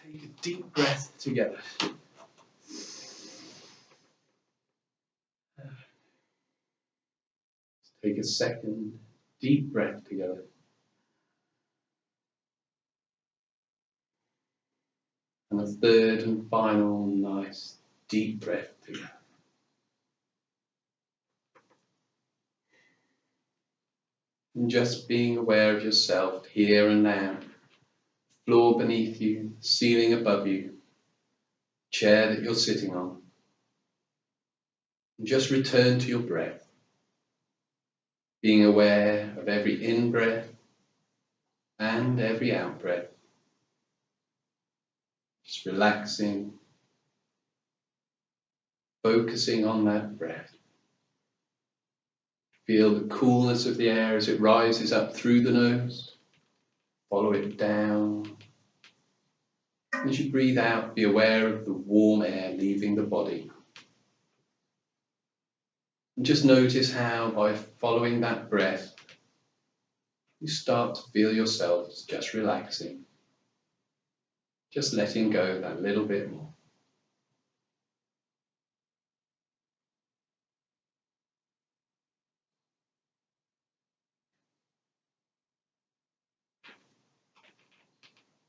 Take a deep breath together. Take a second deep breath together. And a third and final nice deep breath together. And just being aware of yourself here and now. Floor beneath you, ceiling above you, chair that you're sitting on. And just return to your breath. Being aware of every in-breath and every out-breath. Just relaxing, focusing on that breath. Feel the coolness of the air as it rises up through the nose. Follow it down. As you breathe out, be aware of the warm air leaving the body. And just notice how, by following that breath, you start to feel yourself just relaxing. Just letting go that little bit more.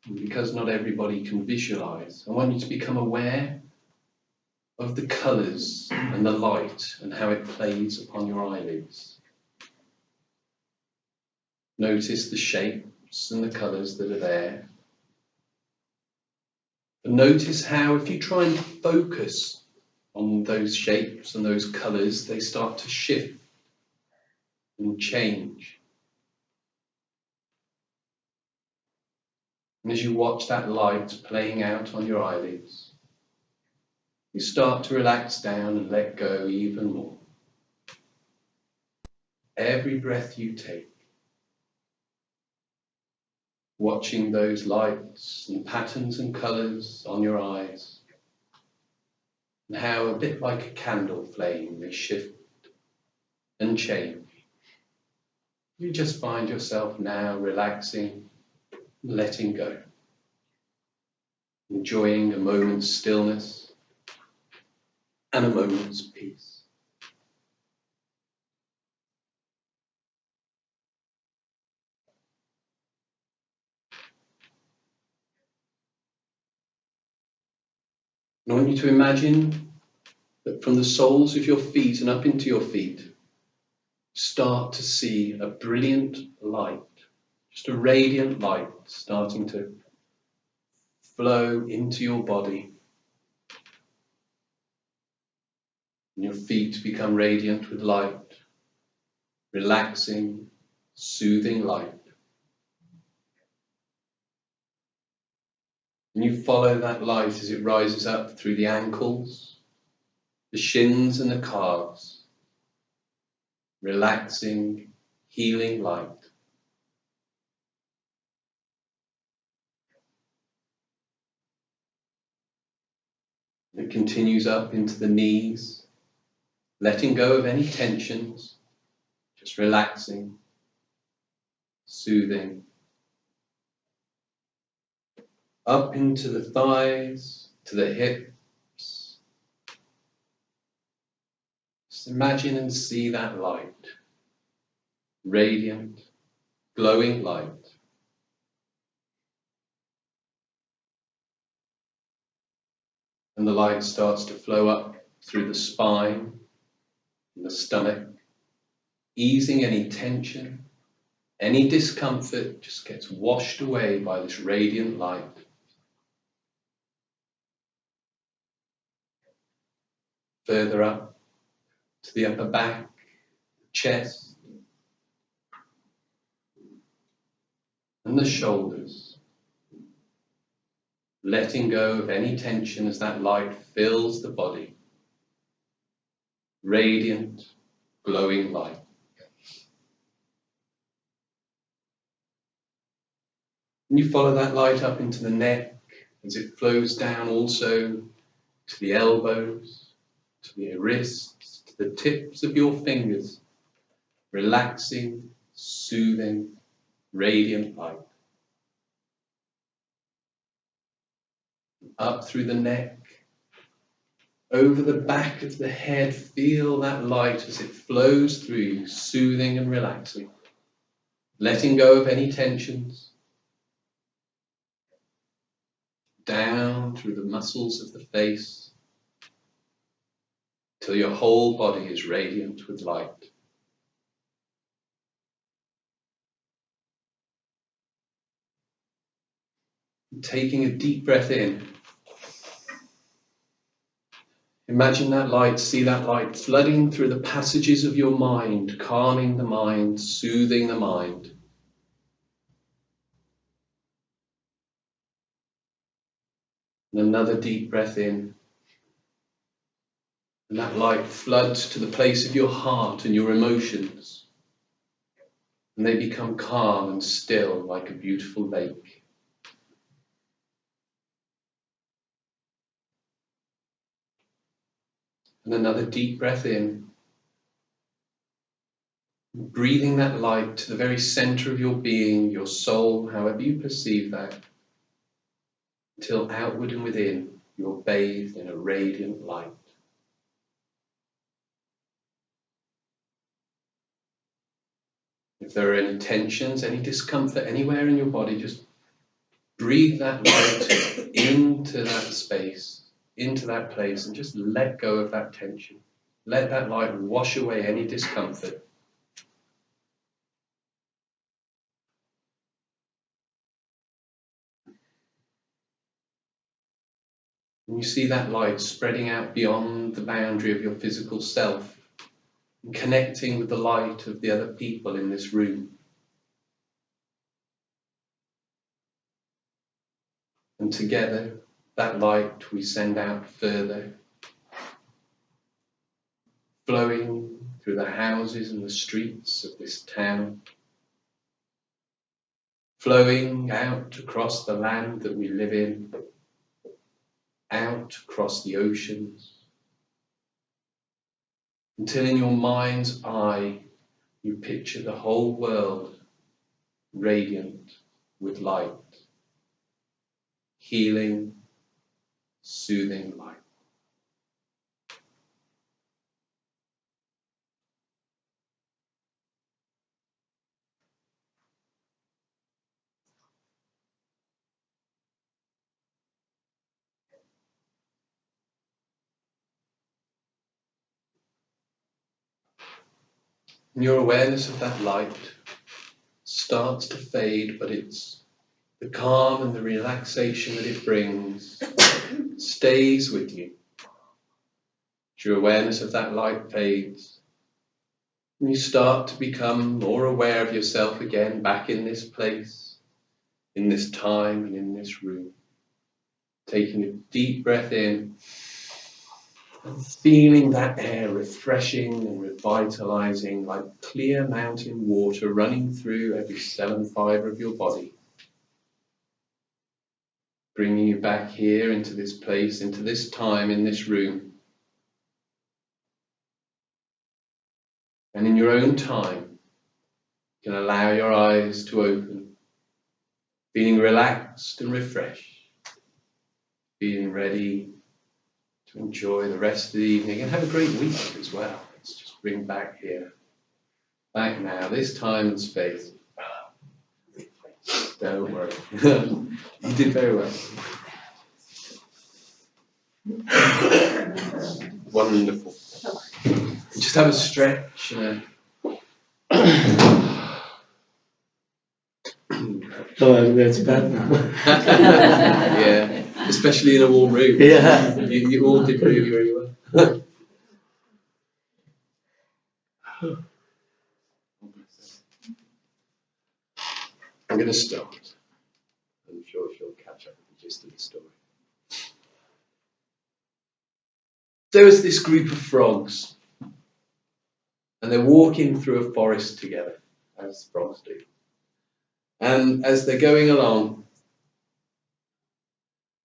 And because not everybody can visualize, I want you to become aware of the colours and the light and how it plays upon your eyelids. Notice the shapes and the colours that are there. And notice how if you try and focus on those shapes and those colours, they start to shift and change. And as you watch that light playing out on your eyelids, you start to relax down and let go even more. Every breath you take, watching those lights and patterns and colours on your eyes, and how a bit like a candle flame they shift and change. You just find yourself now relaxing, letting go, enjoying a moment's stillness and a moment's peace. And I want you to imagine that from the soles of your feet and up into your feet, start to see a brilliant light, just a radiant light starting to flow into your body. And your feet become radiant with light, relaxing, soothing light. And you follow that light as it rises up through the ankles, the shins and the calves. Relaxing, healing light. It continues up into the knees, letting go of any tensions, just relaxing, soothing. Up into the thighs, to the hips. Just imagine and see that light, radiant, glowing light. And the light starts to flow up through the spine and the stomach, easing any tension, any discomfort just gets washed away by this radiant light. Further up to the upper back, chest, and the shoulders. Letting go of any tension as that light fills the body. Radiant, glowing light. And you follow that light up into the neck as it flows down also to the elbows, to the wrists, to the tips of your fingers. Relaxing, soothing, radiant light. up through the neck, over the back of the head. Feel that light as it flows through you, soothing and relaxing, letting go of any tensions. Down through the muscles of the face, till your whole body is radiant with light. Taking a deep breath in. Imagine that light, see that light flooding through the passages of your mind, calming the mind, soothing the mind. And another deep breath in. And that light floods to the place of your heart and your emotions. And they become calm and still like a beautiful lake. And another deep breath in. Breathing that light to the very center of your being, your soul, however you perceive that, until outward and within, you're bathed in a radiant light. If there are any tensions, any discomfort anywhere in your body, just breathe that light into that space, into that place, and just let go of that tension. Let that light wash away any discomfort. And you see that light spreading out beyond the boundary of your physical self, and connecting with the light of the other people in this room. And together, that light we send out further, flowing through the houses and the streets of this town, flowing out across the land that we live in, out across the oceans, until in your mind's eye you picture the whole world radiant with light, healing, soothing light. And your awareness of that light starts to fade, but it's the calm and the relaxation that it brings stays with you. As your awareness of that light fades, and you start to become more aware of yourself again, back in this place, in this time and in this room. Taking a deep breath in and feeling that air refreshing and revitalizing like clear mountain water running through every cell and fiber of your body. Bringing you back here into this place, into this time, in this room. And in your own time, you can allow your eyes to open, feeling relaxed and refreshed, feeling ready to enjoy the rest of the evening and have a great week as well. Let's just bring back here, back now, this time and space. Don't worry. You did very well. Wonderful. Just have a stretch and Oh, that's bad now. yeah, especially in a warm room. Yeah. You all did really, very well. I'm going to start. I'm sure she'll catch up with the gist of the story. There was this group of frogs, and they're walking through a forest together, as frogs do. And as they're going along,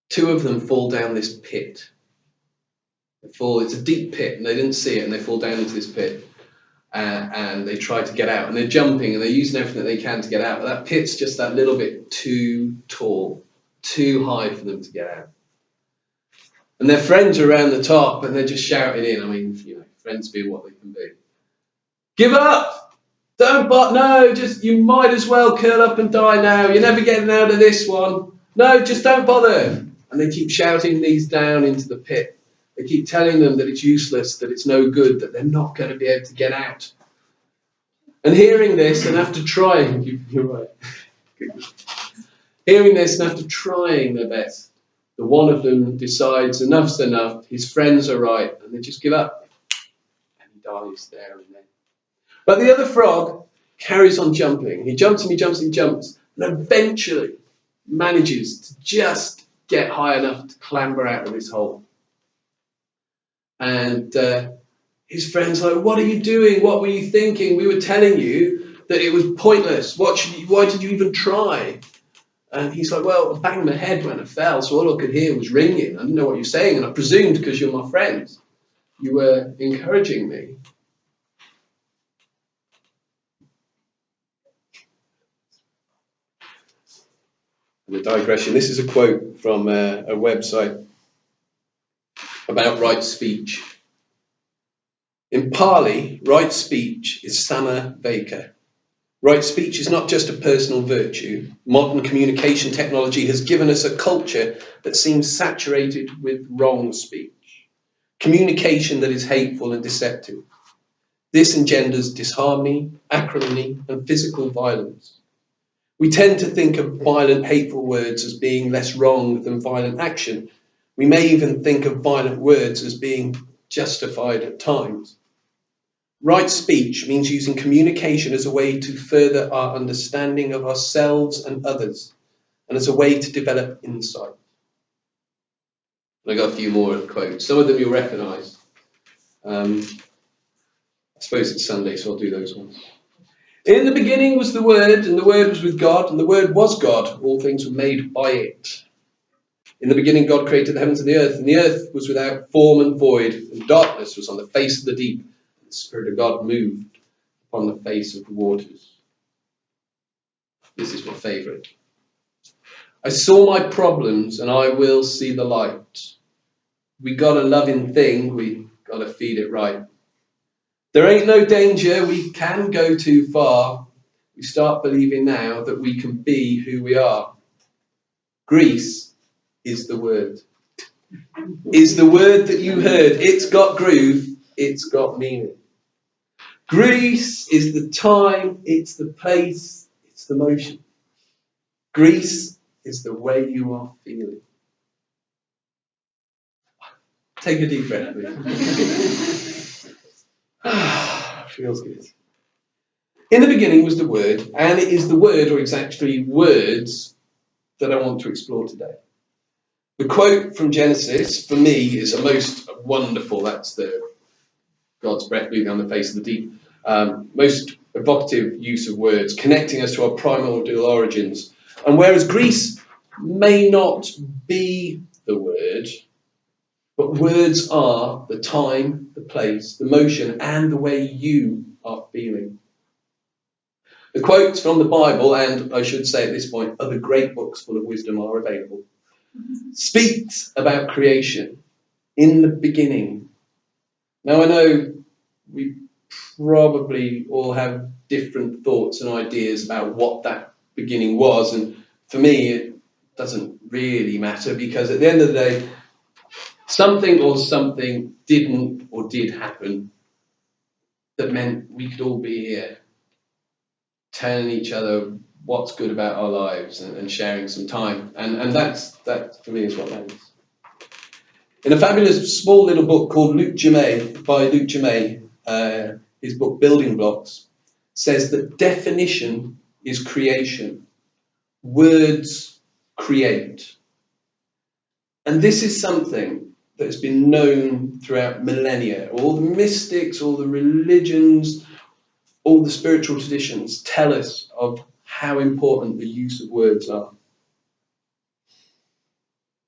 two of them fall down this pit. It's a deep pit, and they didn't see it, and they fall down into this pit. And they try to get out, and they're jumping, and they're using everything that they can to get out. But that pit's just that little bit too tall, too high for them to get out. And their friends are around the top and they're just shouting in. I mean, friends being what they can be. Give up! Don't no, just you might as well curl up and die now. You're never getting out of this one. No, just don't bother. And they keep shouting these down into the pit. They keep telling them that it's useless, that it's no good, that they're not going to be able to get out. And hearing this, and after trying, you're right. Hearing this, and after trying their best, the one of them decides enough's enough, his friends are right, and they just give up. And he dies there and then. But the other frog carries on jumping. He jumps and he jumps and he jumps, and eventually manages to just get high enough to clamber out of his hole. And his friend's like, what are you doing? What were you thinking? We were telling you that it was pointless. Why did you even try? And he's like, well, I banged my head when I fell, so all I could hear was ringing. I didn't know what you were saying, and I presumed because you're my friends, you were encouraging me. And a digression. This is a quote from a website about right speech. In Pali, right speech is sama veka. Right speech is not just a personal virtue. Modern communication technology has given us a culture that seems saturated with wrong speech, communication that is hateful and deceptive. This engenders disharmony, acrimony, and physical violence. We tend to think of violent, hateful words as being less wrong than violent action. We may even think of violent words as being justified at times. Right speech means using communication as a way to further our understanding of ourselves and others, and as a way to develop insight. And I got a few more quotes. Some of them you'll recognise. I suppose it's Sunday, so I'll do those ones. In the beginning was the Word, and the Word was with God, and the Word was God. All things were made by it. In the beginning God created the heavens and the earth was without form and void, and darkness was on the face of the deep. The Spirit of God moved upon the face of the waters. This is my favourite. I saw my problems and I will see the light. We got a loving thing, we got to feed it right. There ain't no danger, we can go too far. We start believing now that we can be who we are. Greece is the word. Is the word that you heard. It's got groove, it's got meaning. Greece is the time, it's the place, it's the motion. Greece is the way you are feeling. Take a deep breath, please. Feels good. In the beginning was the Word, and it is the Word, or it's actually words, that I want to explore today. The quote from Genesis, for me, is a most wonderful, that's the God's breath moving on the face of the deep, most evocative use of words, connecting us to our primordial origins. And whereas Greece may not be the word, but words are the time, the place, the motion, and the way you are feeling. The quotes from the Bible, and I should say at this point, other great books full of wisdom are available, speaks about creation in the beginning. Now I know we probably all have different thoughts and ideas about what that beginning was, and for me it doesn't really matter, because at the end of the day, something or something didn't or did happen that meant we could all be here telling each other what's good about our lives and sharing some time, and that for me is what matters. In a fabulous small little book called Luc Gemay, by Luc Gemay, his book Building Blocks, says that definition is creation. Words create. And this is something that has been known throughout millennia. All the mystics, all the religions, all the spiritual traditions tell us of how important the use of words are.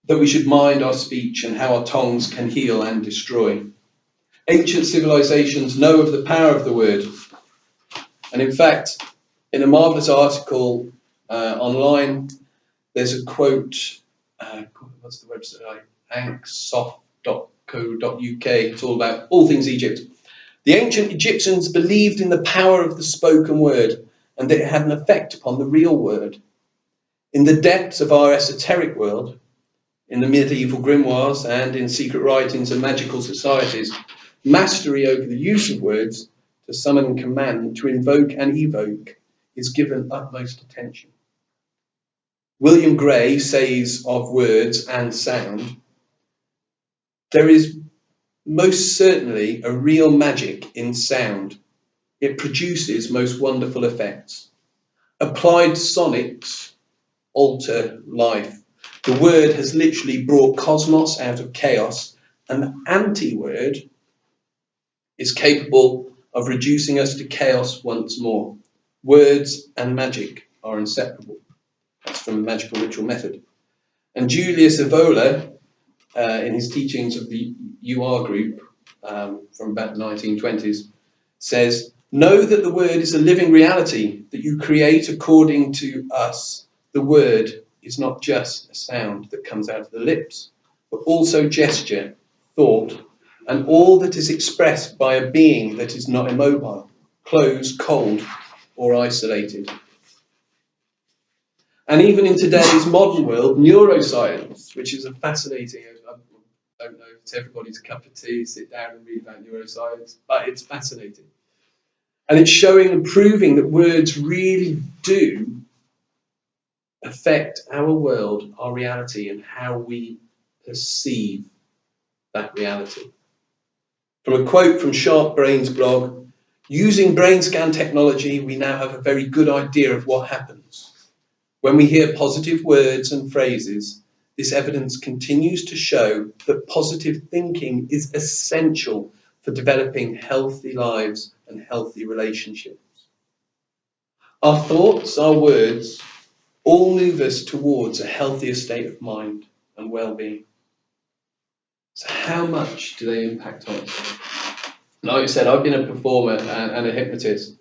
That we should mind our speech and how our tongues can heal and destroy. Ancient civilizations know of the power of the word. And in fact, in a marvellous article online, there's a quote what's the website? anksoft.co.uk. It's all about all things Egypt. The ancient Egyptians believed in the power of the spoken word and that it had an effect upon the real word. In the depths of our esoteric world, in the medieval grimoires and in secret writings and magical societies, mastery over the use of words to summon and command, to invoke and evoke, is given utmost attention. William Gray says of words and sound, there is most certainly a real magic in sound. It produces most wonderful effects. Applied sonics alter life. The word has literally brought cosmos out of chaos, and the anti-word is capable of reducing us to chaos once more. Words and magic are inseparable. That's from the Magical Ritual Method. And Julius Evola, in his teachings of the UR group from about the 1920s, says, know that the word is a living reality that you create according to us. The word is not just a sound that comes out of the lips, but also gesture, thought, and all that is expressed by a being that is not immobile, closed, cold, or isolated. And even in today's modern world, neuroscience, which is a fascinating, I don't know if it's everybody's cup of tea, sit down and read about neuroscience, but it's fascinating. And it's showing and proving that words really do affect our world, our reality, and how we perceive that reality. From a quote from Sharp Brain's blog, using brain scan technology, we now have a very good idea of what happens. When we hear positive words and phrases, this evidence continues to show that positive thinking is essential for developing healthy lives and healthy relationships. Our thoughts, our words, all move us towards a healthier state of mind and well-being. So how much do they impact on us? Like I said, I've been a performer and a hypnotist,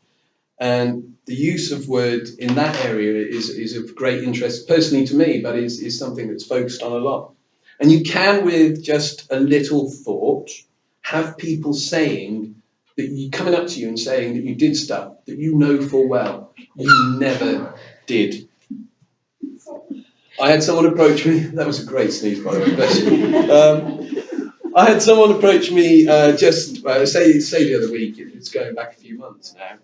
and the use of words in that area is of great interest personally to me, but is something that's focused on a lot. And you can, with just a little thought, have people saying that you coming up to you and saying that you did stuff that you know full well you never did. I had someone approach me. That was a great sneeze, by the way. Bless you. I had someone approach me say the other week. It's going back a few months now,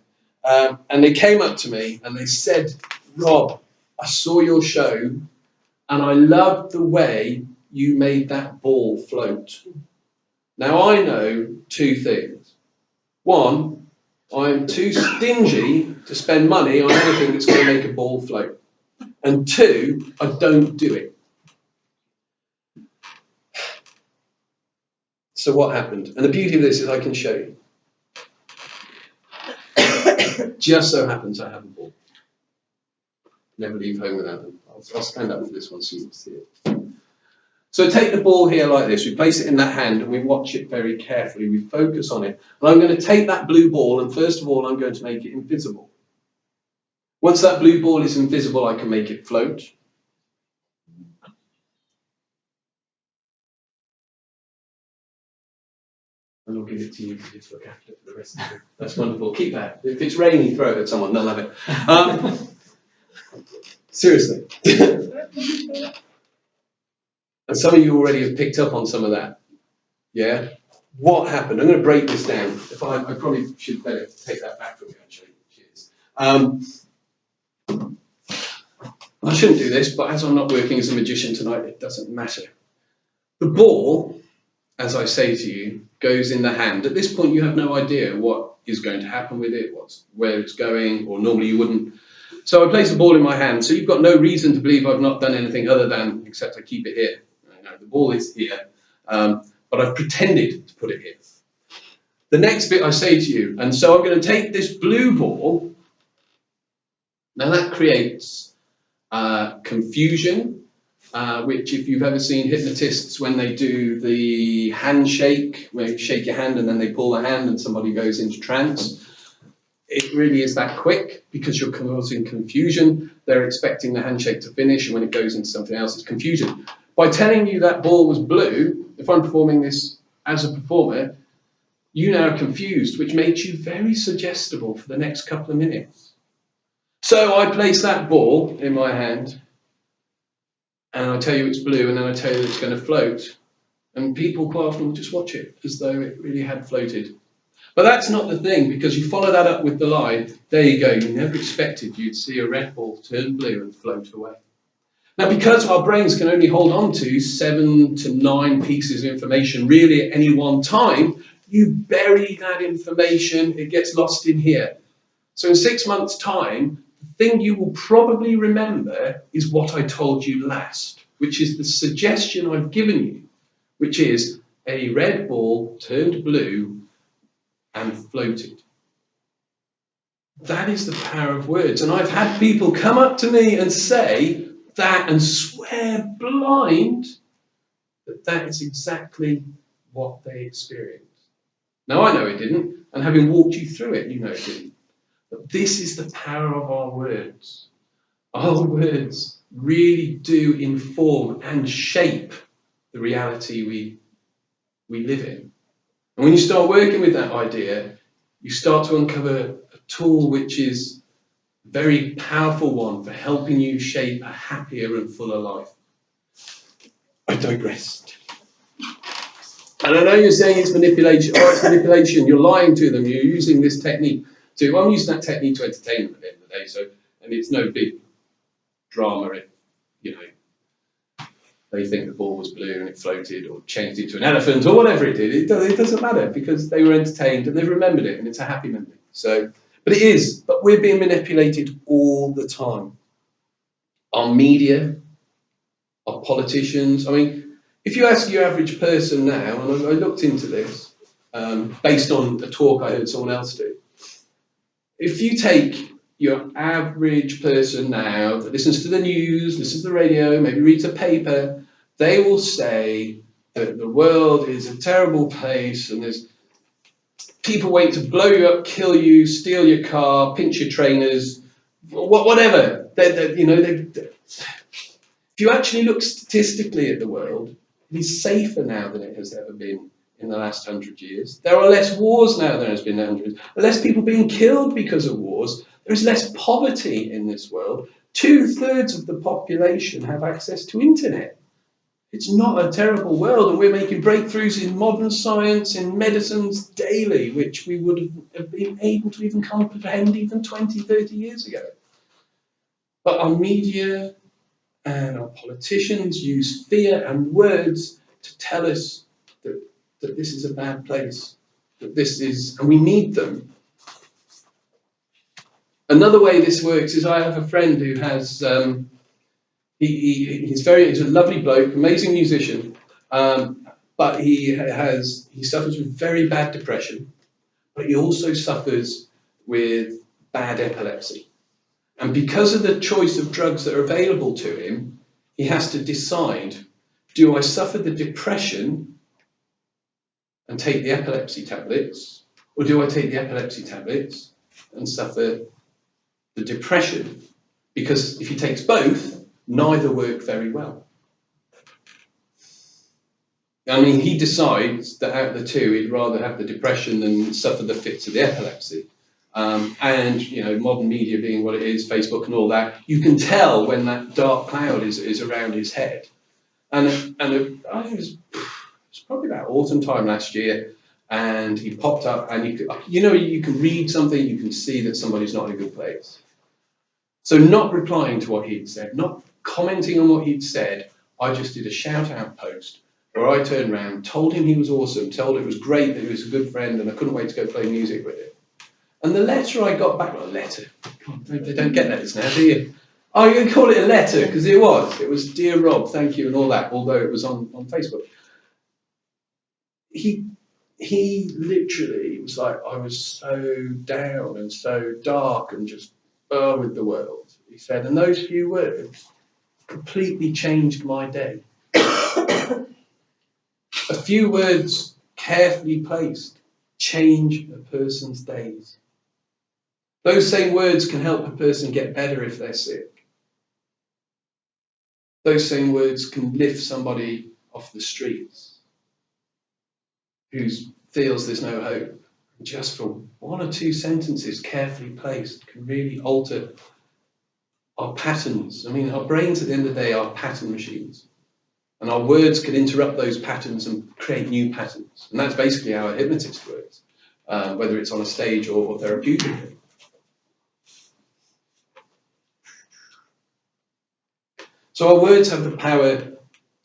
and they came up to me and they said, "Rob, I saw your show, and I loved the way you made that ball float." Now I know two things. One, I'm too stingy to spend money on anything that's going to make a ball float. And two, I don't do it. So what happened? And the beauty of this is I can show you. Just so happens I have a ball. Never leave home without them. I'll stand up for this one so you can see it. So take the ball here like this. We place it in that hand and we watch it very carefully. We focus on it. And I'm going to take that blue ball and first of all I'm going to make it invisible. Once that blue ball is invisible, I can make it float. And I'll give it to you to just look after for the rest of it. That's wonderful. Keep that. If it's rainy, throw it at someone. They'll have it. Seriously. And some of you already have picked up on some of that. Yeah? What happened? I'm going to break this down. I probably should better take that back from you, actually. Cheers. I shouldn't do this, but as I'm not working as a magician tonight, it doesn't matter. The ball, as I say to you, goes in the hand. At this point, you have no idea what is going to happen with it, where it's going, or normally you wouldn't. So I place the ball in my hand. So you've got no reason to believe I've not done anything other than, except I keep it here. The ball is here, but I've pretended to put it here. The next bit I say to you, and so I'm going to take this blue ball. Now that creates confusion, which if you've ever seen hypnotists when they do the handshake, where you shake your hand and then they pull the hand and somebody goes into trance, it really is that quick because you're causing confusion. They're expecting the handshake to finish and when it goes into something else, it's confusion. By telling you that ball was blue, if I'm performing this as a performer, you now are confused, which makes you very suggestible for the next couple of minutes. So I place that ball in my hand, and I tell you it's blue, and then I tell you it's going to float. And people quite often will just watch it as though it really had floated. But that's not the thing, because you follow that up with the line, there you go, you never expected you'd see a red ball turn blue and float away. Now, because our brains can only hold on to 7 to 9 pieces of information really at any one time, you bury that information, it gets lost in here. So in 6 months' time, the thing you will probably remember is what I told you last, which is the suggestion I've given you, which is a red ball turned blue and floated. That is the power of words. And I've had people come up to me and say that and swear blind that that is exactly what they experienced. Now, I know it didn't, and having walked you through it, you know it didn't. But this is the power of our words. Our words really do inform and shape the reality we live in. And when you start working with that idea, you start to uncover a tool which is a very powerful one for helping you shape a happier and fuller life. I digress. And I know you're saying it's manipulation. Oh, it's manipulation. You're lying to them. You're using this technique to. Well, I'm using that technique to entertain them at the end of the day. So, and it's no big drama. They think the ball was blue and it floated or changed into an elephant or whatever it did. It doesn't matter because they were entertained and they've remembered it and it's a happy memory. So, but it is. But we're being manipulated all the time. Our media, our politicians. I mean, if you ask your average person now, and I looked into this based on a talk I heard someone else do. If you take your average person now that listens to the news, listens to the radio, maybe reads a paper, they will say that the world is a terrible place and there's people waiting to blow you up, kill you, steal your car, pinch your trainers, whatever. If you actually look statistically at the world, it is safer now than it has ever been in the last 100 years. There are less wars now than there has been in 100 years. Less people being killed because of wars. There is less poverty in this world. 2/3 of the population have access to internet. It's not a terrible world, and we're making breakthroughs in modern science, in medicines daily, which we would have been able to even comprehend even 20, 30 years ago. But our media and our politicians use fear and words to tell us that this is a bad place, that this is, and we need them. Another way this works is I have a friend who has, he's a lovely bloke, amazing musician, but he suffers with very bad depression, but he also suffers with bad epilepsy. And because of the choice of drugs that are available to him, he has to decide, do I suffer the depression and take the epilepsy tablets, or do I take the epilepsy tablets and suffer the depression? Because if he takes both, neither work very well. I mean, he decides that out of the two, he'd rather have the depression than suffer the fits of the epilepsy. And modern media being what it is, Facebook and all that, you can tell when that dark cloud is around his head. And I think it was probably about autumn time last year, and he popped up, and you can read something, you can see that somebody's not in a good place. So not replying to what he'd said, not commenting on what he'd said, I just did a shout out post where I turned around, told him he was awesome, told him it was great that he was a good friend, and I couldn't wait to go play music with him. And the letter I got back, they don't get letters now, do you? Oh, you can call it a letter, because it was, dear Rob, thank you, and all that, although it was on Facebook. He literally was like, I was so down and so dark and just with the world. He said, and those few words completely changed my day. A few words carefully placed change a person's days. Those same words can help a person get better if they're sick. those same words can lift somebody off the streets who feels there's no hope. Just for one or two sentences carefully placed can really alter our patterns. I mean, our brains at the end of the day are pattern machines. And our words can interrupt those patterns and create new patterns. And that's basically how a hypnotist works, whether it's on a stage or therapeutically. So our words have the power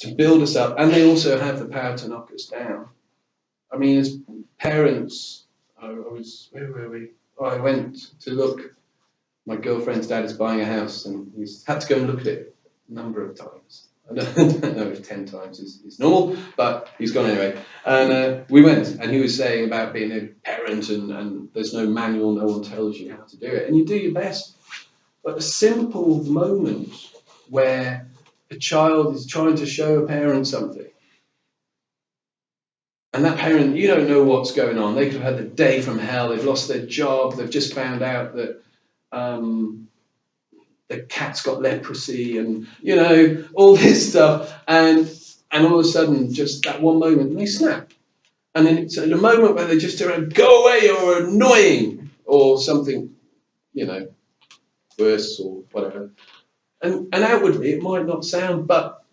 to build us up, and they also have the power to knock us down. I mean, as parents, where were we? Oh, I went to look. My girlfriend's dad is buying a house, and he's had to go and look at it a number of times. I don't know if 10 times is normal, but he's gone anyway. And we went, and he was saying about being a parent, and there's no manual, no one tells you how to do it, and you do your best. But a simple moment where a child is trying to show a parent something, and that parent, you don't know what's going on. They could have had the day from hell. They've lost their job. They've just found out that the cat's got leprosy, and all this stuff. And all of a sudden, just that one moment, they snap. And then it's in a moment where they just go away, or annoying, or something, worse or whatever. And outwardly, it might not sound, but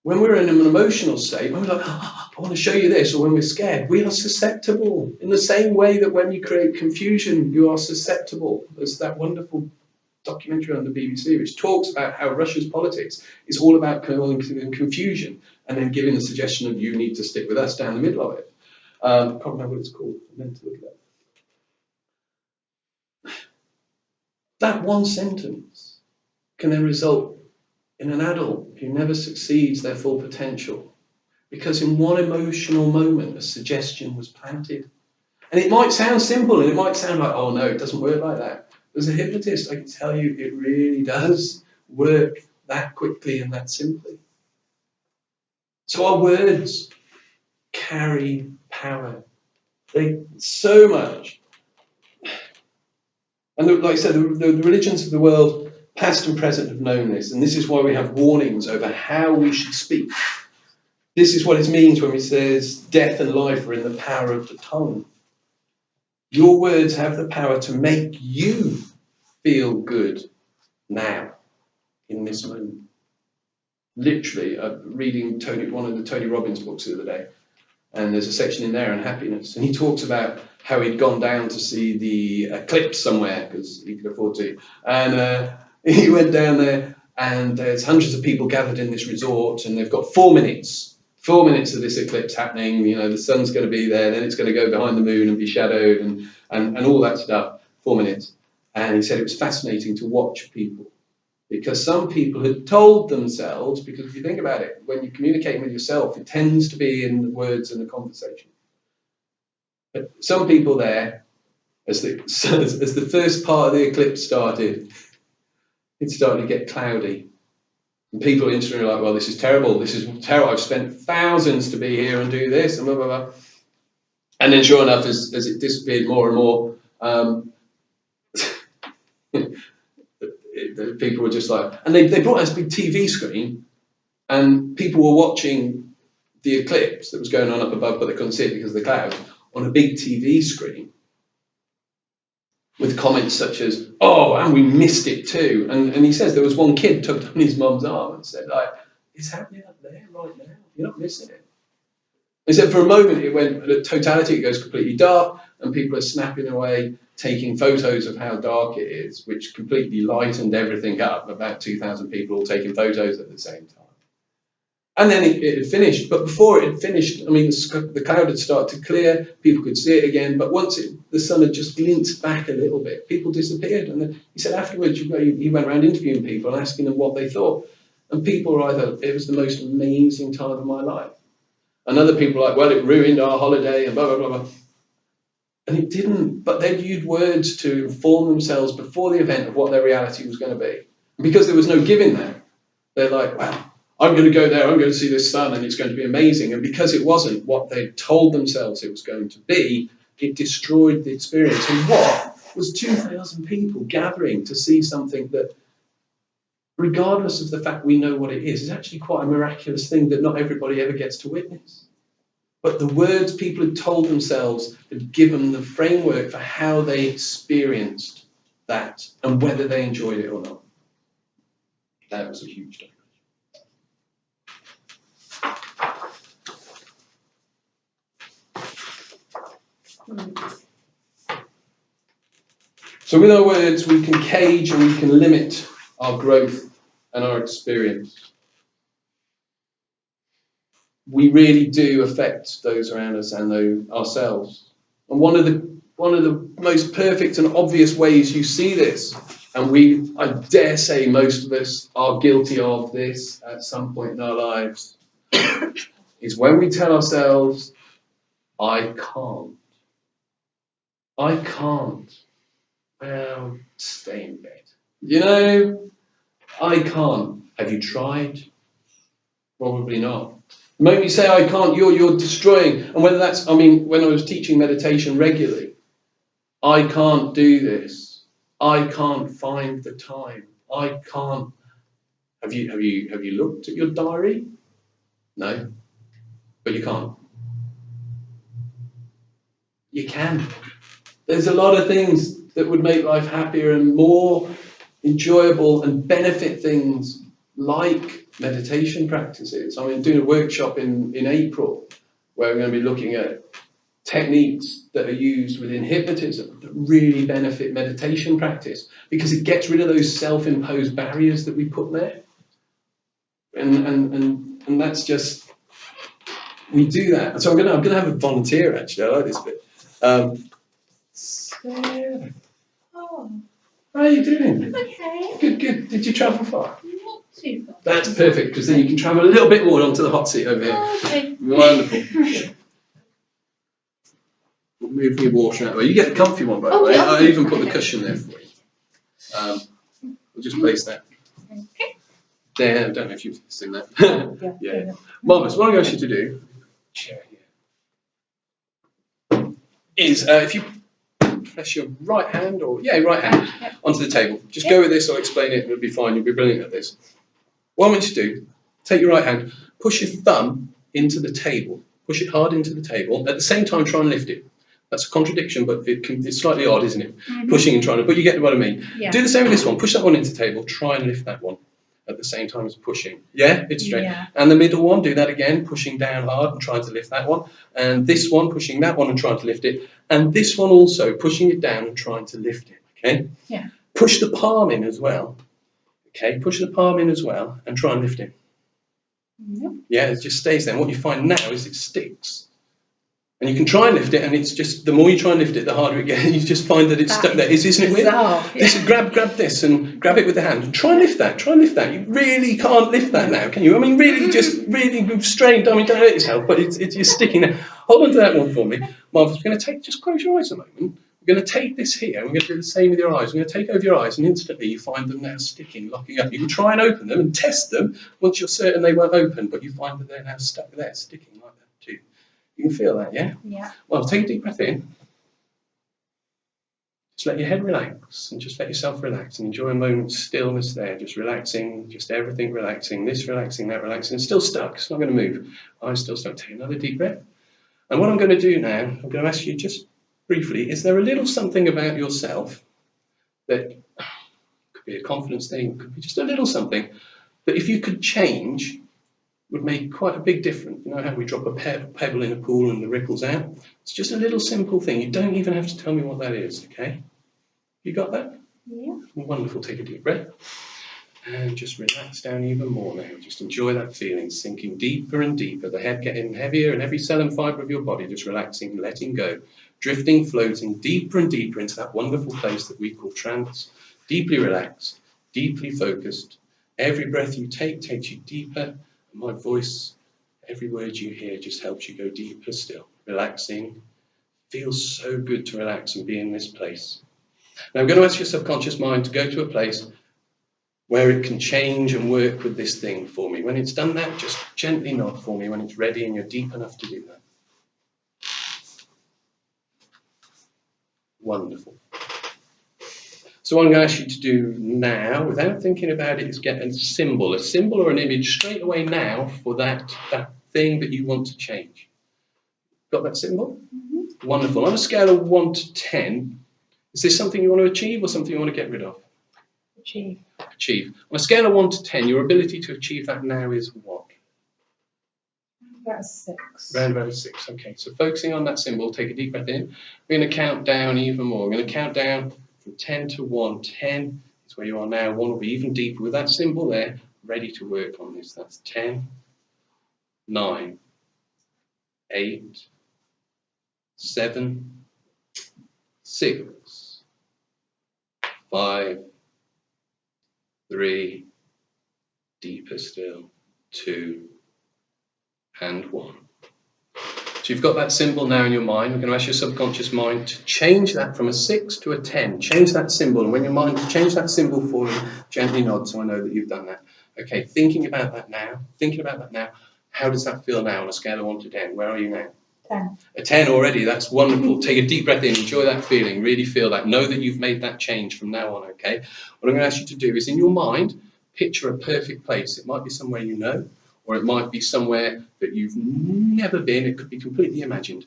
when we're in an emotional state, when we're like, I want to show you this, or when we're scared, we are susceptible. In the same way that when you create confusion, you are susceptible. There's that wonderful documentary on the BBC which talks about how Russia's politics is all about confusion, and then giving the suggestion of you need to stick with us down the middle of it. I can't remember what it's called. I meant to look it up. That one sentence can then result in an adult who never succeeds their full potential, because in one emotional moment a suggestion was planted. And it might sound simple, and it might sound like, oh no, it doesn't work like that. As a hypnotist, I can tell you it really does work that quickly and that simply. So our words carry power. They so much. And like I said, the religions of the world, past and present, have known this. And this is why we have warnings over how we should speak. This is what it means when it says death and life are in the power of the tongue. Your words have the power to make you feel good now, in this moment. Literally, reading one of the Tony Robbins books the other day, and there's a section in there on happiness, and he talks about how he'd gone down to see the eclipse somewhere because he could afford to, and he went down there, and there's hundreds of people gathered in this resort, and they've got 4 minutes of this eclipse happening. The sun's going to be there, then it's going to go behind the moon and be shadowed, and all that stuff. 4 minutes. And he said it was fascinating to watch people, because some people had told themselves, because if you think about it, when you communicate with yourself, it tends to be in the words and the conversation. But some people there, as the first part of the eclipse started, it started to get cloudy. And people instantly were like, well, this is terrible. I've spent thousands to be here and do this, and blah, blah, blah. And then sure enough, as it disappeared more and more, people were just like, and they brought us a big TV screen, and people were watching the eclipse that was going on up above, but they couldn't see it because of the clouds, on a big TV screen, with comments such as, oh, and we missed it too. And he says there was one kid tugged on his mum's arm and said, like, it's happening up there right now. You're not missing it. He said for a moment it went, the totality, it goes completely dark, and people are snapping away, taking photos of how dark it is, which completely lightened everything up. About 2,000 people all taking photos at the same time. And then it had finished. But before it had finished, I mean, the cloud had started to clear, people could see it again, but once the sun had just glimpsed back a little bit, people disappeared. And then he said afterwards, he went around interviewing people and asking them what they thought. And people were either, it was the most amazing time of my life. And other people were like, well, it ruined our holiday, and blah, blah, blah, blah. And it didn't, but they'd used words to inform themselves before the event of what their reality was going to be. And because there was no giving that, they're like, wow, I'm going to go there, I'm going to see this sun, and it's going to be amazing. And because it wasn't what they told themselves it was going to be, it destroyed the experience. And what was 2,000 people gathering to see something that regardless of the fact we know what it is actually quite a miraculous thing that not everybody ever gets to witness. But the words people had told themselves had given the framework for how they experienced that and whether they enjoyed it or not. That was a huge difference. So with our words, we can cage and we can limit our growth and our experience. We really do affect those around us and ourselves. And one of the most perfect and obvious ways you see this, and I dare say most of us are guilty of this at some point in our lives, is when we tell ourselves, I can't. I can't. Well, stay in bed. You know, I can't. Have you tried? Probably not. The moment you say I can't, you're destroying. And whether that's, when I was teaching meditation regularly, I can't do this. I can't find the time. I can't. Have you looked at your diary? No. But you can't. You can. There's a lot of things that would make life happier and more enjoyable and benefit things like meditation practices. I'm doing a workshop in April where we're going to be looking at techniques that are used within hypnotism that really benefit meditation practice because it gets rid of those self-imposed barriers that we put there. And that's just, we do that. And so I'm going to have a volunteer actually. I like this bit. Sarah. Oh. How are you doing? Okay. Good. Did you travel far? Not too far. That's perfect, because then you can travel a little bit more onto the hot seat over here. Okay. Wonderful. We'll move your water out of the way. You get the comfy one, by the way. Yeah. I even put the cushion there for you. We'll just place that. Okay. There, I don't know if you've seen that. Yeah. Marvellous. What I'm going to ask you to do, chair here, is if you press your right hand, right hand, onto the table. Just go with this, I'll explain it, it'll be fine, you'll be brilliant at this. What I want you to do, take your right hand, push your thumb into the table, push it hard into the table, at the same time try and lift it. That's a contradiction, but it's slightly odd, isn't it? Mm-hmm. Pushing and trying to, but you get what I mean. Yeah. Do the same with this one, push that one into the table, try and lift that one at the same time as pushing. Yeah, it's straight. Yeah. And the middle one, do that again, pushing down hard and trying to lift that one. And this one, pushing that one and trying to lift it. And this one also, pushing it down and trying to lift it, okay? Yeah. Push the palm in as well. Okay, push the palm in as well and try and lift it. Yep. Yeah, it just stays there. And what you find now is it sticks. And you can try and lift it, and it's just, the more you try and lift it, the harder it gets. You just find that it's stuck there. Isn't it weird? Yeah. This is grab this and grab it with the hand. And try and lift that. You really can't lift that now, can you? Really strained. Don't hurt yourself, but you're sticking there. Hold on to that one for me. Marvellous. We're going to just close your eyes a moment. We're going to take this here, and we're going to do the same with your eyes. We're going to take over your eyes, and instantly you find them now sticking, locking up. You can try and open them and test them once you're certain they won't open, but you find that they're now stuck there, sticking like that too. You can feel that, yeah? Yeah. Well, take a deep breath in. Just let your head relax and just let yourself relax and enjoy a moment's stillness there. Just relaxing, just everything relaxing, this relaxing, that relaxing. It's still stuck, it's not going to move. Eyes still stuck. Take another deep breath. And what I'm going to do now, I'm going to ask you just briefly, is there a little something about yourself that could be a confidence thing, could be just a little something, that if you could change, would make quite a big difference. You know how we drop a pebble in a pool and the ripples out? It's just a little simple thing. You don't even have to tell me what that is, okay? You got that? Yeah. Wonderful. Take a deep breath. And just relax down even more now. Just enjoy that feeling, sinking deeper and deeper. The head getting heavier and every cell and fibre of your body just relaxing, letting go. Drifting, floating deeper and deeper into that wonderful place that we call trance. Deeply relaxed, deeply focused. Every breath you take takes you deeper. My voice, every word you hear just helps you go deeper still. Relaxing. Feels so good to relax and be in this place. Now I'm going to ask your subconscious mind to go to a place where it can change and work with this thing for me. When it's done that, just gently nod for me when it's ready and you're deep enough to do that. Wonderful. So what I'm going to ask you to do now, without thinking about it, is get a symbol or an image straight away now for that thing that you want to change. Got that symbol? Mm-hmm. Wonderful. On a scale of 1 to 10, is this something you want to achieve or something you want to get rid of? Achieve. Achieve. On a scale of 1 to 10, your ability to achieve that now is what? About a 6. Round about a 6. Okay, so focusing on that symbol, take a deep breath in. We're going to count down even more. We're going to count down from 10 to 1. 10 is where you are now. 1 will be even deeper with that symbol there, ready to work on this. That's 10, 9, 8, 7, 6, 5, 3, deeper still, 2, and 1. So you've got that symbol now in your mind. We're going to ask your subconscious mind to change that from a 6 to a 10. Change that symbol. And when your mind change that symbol for you, gently nod so I know that you've done that. Okay, thinking about that now, how does that feel now on a scale of 1 to 10? Where are you now? 10. A 10 already, that's wonderful. Take a deep breath in, enjoy that feeling, really feel that. Know that you've made that change from now on, okay? What I'm going to ask you to do is in your mind, picture a perfect place. It might be somewhere you know, or it might be somewhere that you've never been. It could be completely imagined.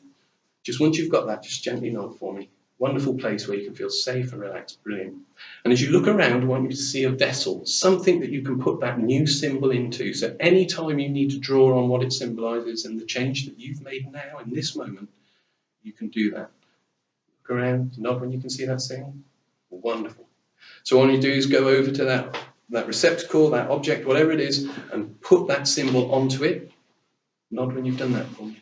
Just once you've got that, just gently nod for me. Wonderful place where you can feel safe and relaxed. Brilliant. And as you look around, I want you to see a vessel, something that you can put that new symbol into. So any time you need to draw on what it symbolises and the change that you've made now in this moment, you can do that. Look around, nod when you can see that thing. Wonderful. So all you do is go over to that receptacle, that object, whatever it is, and put that symbol onto it. Nod when you've done that for me.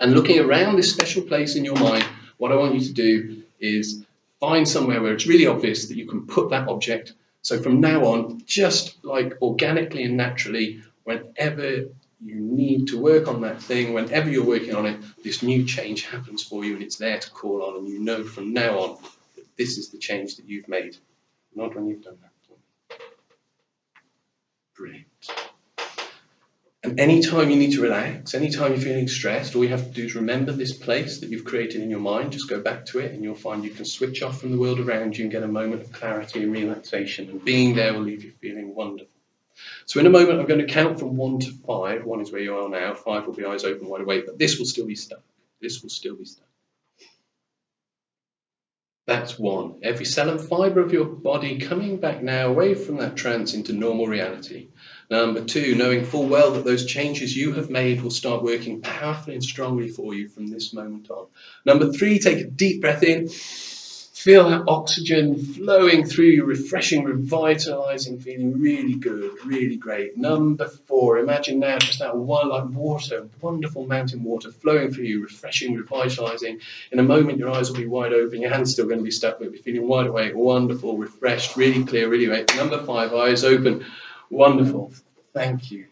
And looking around this special place in your mind, what I want you to do is find somewhere where it's really obvious that you can put that object. So from now on, just like organically and naturally, whenever you need to work on that thing, whenever you're working on it, this new change happens for you and it's there to call on, and you know from now on that this is the change that you've made. Not when you've done that. Brilliant. And anytime you need to relax, anytime you're feeling stressed, all you have to do is remember this place that you've created in your mind, just go back to it and you'll find you can switch off from the world around you and get a moment of clarity and relaxation. And being there will leave you feeling wonderful. So in a moment, I'm going to count from 1 to 5. 1 is where you are now. 5 will be eyes open, wide awake, but this will still be stuck. This will still be stuck. That's 1. Every cell and fibre of your body coming back now away from that trance into normal reality. Number 2, knowing full well that those changes you have made will start working powerfully and strongly for you from this moment on. Number 3, take a deep breath in. Feel that oxygen flowing through you, refreshing, revitalizing, feeling really good, really great. Number 4, imagine now just that one like water, wonderful mountain water flowing through you, refreshing, revitalizing. In a moment, your eyes will be wide open, your hand's still going to be stuck, but you'll be feeling wide awake, wonderful, refreshed, really clear, really great. Number 5, eyes open, wonderful. Thank you.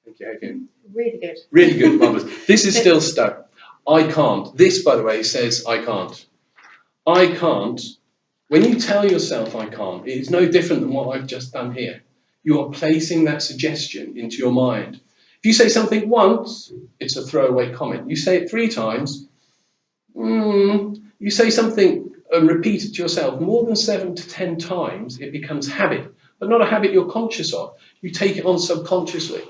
Thank you. Okay. Really good. Really good, marvelous. This is still stuck. I can't. This, by the way, says I can't. I can't. When you tell yourself I can't, it is no different than what I've just done here. You are placing that suggestion into your mind. If you say something once, it's a throwaway comment. You say it 3 times, you say something and repeat it to yourself more than 7 to 10 times, it becomes habit, but not a habit you're conscious of. You take it on subconsciously.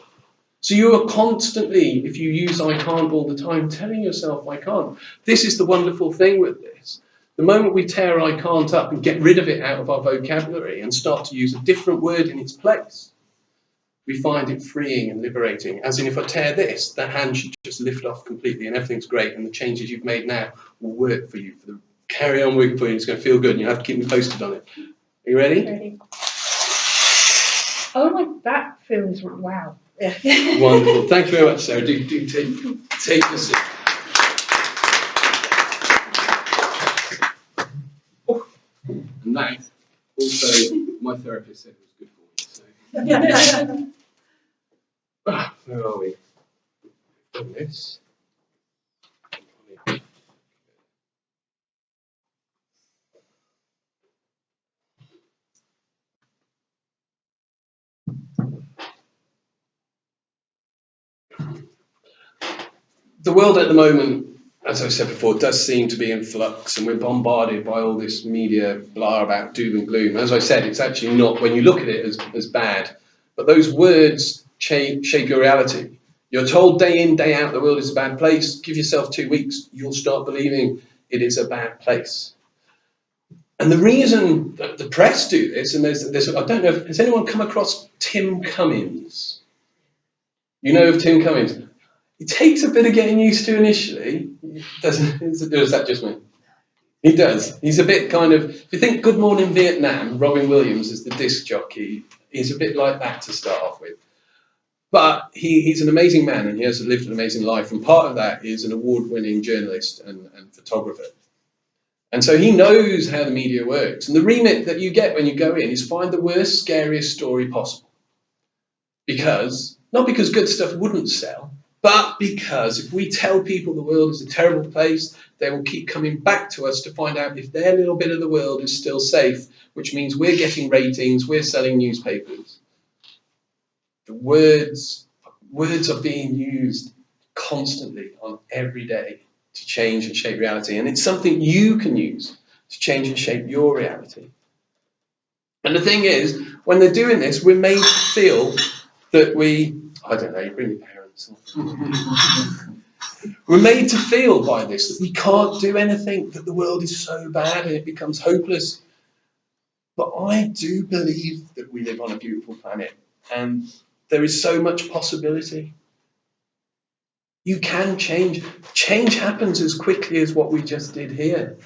So you are constantly, if you use I can't all the time, telling yourself I can't. This is the wonderful thing with this. The moment we tear I can't up and get rid of it out of our vocabulary and start to use a different word in its place, we find it freeing and liberating. As in, if I tear this, that hand should just lift off completely and everything's great, and the changes you've made now will work for you. Carry on working for you, it's going to feel good, and you have to keep me posted on it. Are you ready? Ready. Oh, my back feels wow. Yeah. Wonderful. Thank you very much, Sarah. Do take a seat. And that also, my therapist said it was good for me. So, where are we? Done this. The world at the moment as I said before, does seem to be in flux, and we're bombarded by all this media blah about doom and gloom. As I said, it's actually not, when you look at it, as bad. But those words shape your reality. You're told day in, day out, the world is a bad place. Give yourself 2 weeks, you'll start believing it is a bad place. And the reason that the press do this, and there's I don't know, has anyone come across Tim Cummins? You know of Tim Cummins? It takes a bit of getting used to initially. Doesn't, or is that just me? He does. He's a bit kind of, if you think Good Morning Vietnam, Robin Williams is the disc jockey, he's a bit like that to start off with. But he's an amazing man, and he has lived an amazing life, and part of that is an award-winning journalist and photographer. And so he knows how the media works. And the remit that you get when you go in is find the worst, scariest story possible. Not because good stuff wouldn't sell, but because if we tell people the world is a terrible place, they will keep coming back to us to find out if their little bit of the world is still safe, which means we're getting ratings, we're selling newspapers. The words are being used constantly on every day to change and shape reality. And it's something you can use to change and shape your reality. And the thing is, when they're doing this, we're made to feel that I don't know, you bring your parents. We're made to feel by this that we can't do anything, that the world is so bad and it becomes hopeless. But I do believe that we live on a beautiful planet and there is so much possibility. You can change. Change happens as quickly as what we just did here.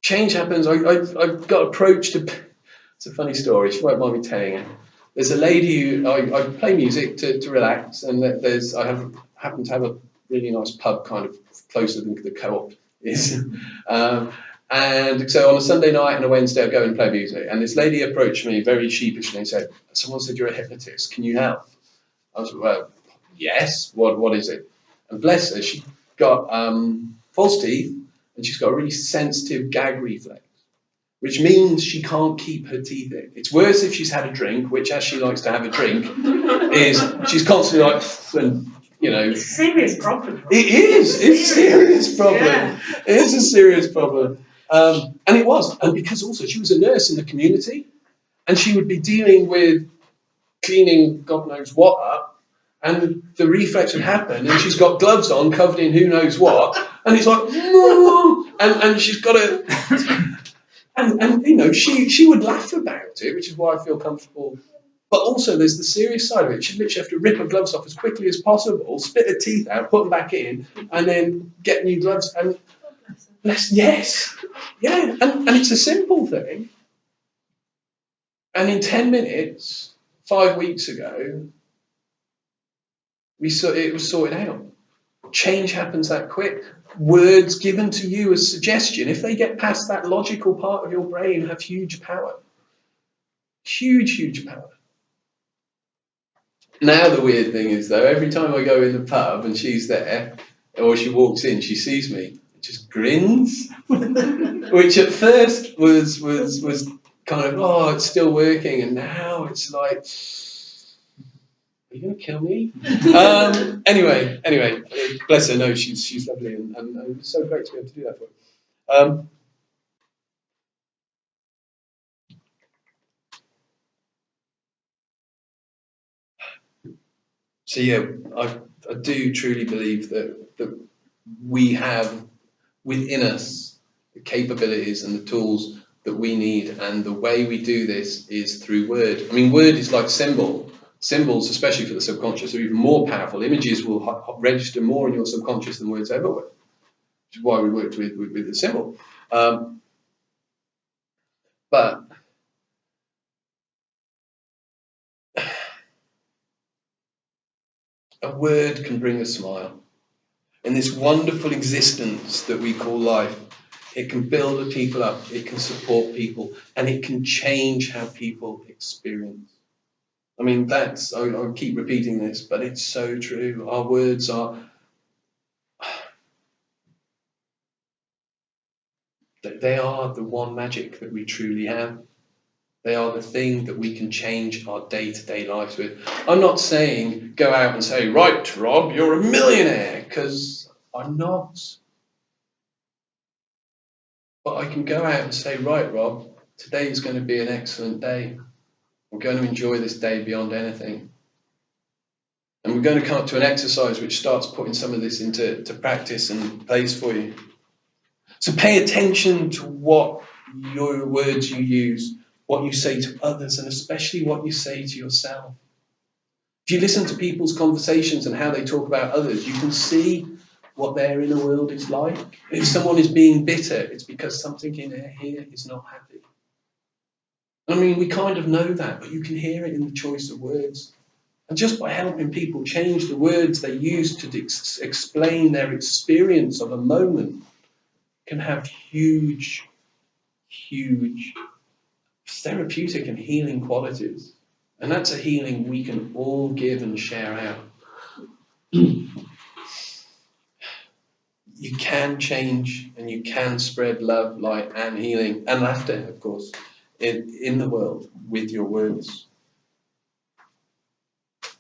Change happens. I got approached. It's a funny story. She won't mind me telling it. There's a lady who I play music to relax, and I happen to have a really nice pub kind of closer than the Co-op is. And so on a Sunday night and a Wednesday, I go and play music. And this lady approached me very sheepishly and said, "Someone said you're a hypnotist. Can you help?" I was like, "Well, yes. What is it?" And bless her, she got false teeth, and she's got a really sensitive gag reflex, which means she can't keep her teeth in. It's worse if she's had a drink, which, as she likes to have a drink, is she's constantly like, and you know. Serious problem. It is. It's a serious problem. Yeah. It is a serious problem. And it was. And because also she was a nurse in the community, and she would be dealing with cleaning God knows what up, and the reflex would happen, and she's got gloves on covered in who knows what, and it's like, and she's got a, and you know, she would laugh about it, which is why I feel comfortable. But also there's the serious side of it. She'd literally have to rip her gloves off as quickly as possible, spit her teeth out, put them back in, and then get new gloves. And yes, yeah, and it's a simple thing. And in 10 minutes, 5 weeks ago, it was sorted out. Change happens that quick. Words given to you as suggestion, if they get past that logical part of your brain, have huge power. Huge, huge power. Now the weird thing is, though, every time I go in the pub and she's there, or she walks in, she sees me, just grins, which at first was kind of, oh, it's still working, and now it's like, are you going to kill me? Anyway, bless her. No, she's lovely, and it's so great to be able to do that for her. So yeah, I do truly believe that we have within us the capabilities and the tools that we need, and the way we do this is through word. I mean, word is like symbol. Symbols, especially for the subconscious, are even more powerful. Images will register more in your subconscious than words ever will, which is why we worked with the symbol. But a word can bring a smile. In this wonderful existence that we call life, it can build people up, it can support people, and it can change how people experience. I mean, I keep repeating this, but it's so true. Our words are, they are the one magic that we truly have. They are the thing that we can change our day-to-day lives with. I'm not saying go out and say, right, Rob, you're a millionaire, because I'm not. But I can go out and say, right, Rob, today is going to be an excellent day. We're going to enjoy this day beyond anything. And we're going to come up to an exercise which starts putting some of this into practice and place for you. So pay attention to what your words you use, what you say to others, and especially what you say to yourself. If you listen to people's conversations and how they talk about others, you can see what their inner world is like. If someone is being bitter, it's because something in here is not happy. I mean, we kind of know that, but you can hear it in the choice of words. And just by helping people change the words they use to explain their experience of a moment can have huge, huge therapeutic and healing qualities. And that's a healing we can all give and share out. You can change and you can spread love, light, and healing, and laughter, of course, in the world with your words.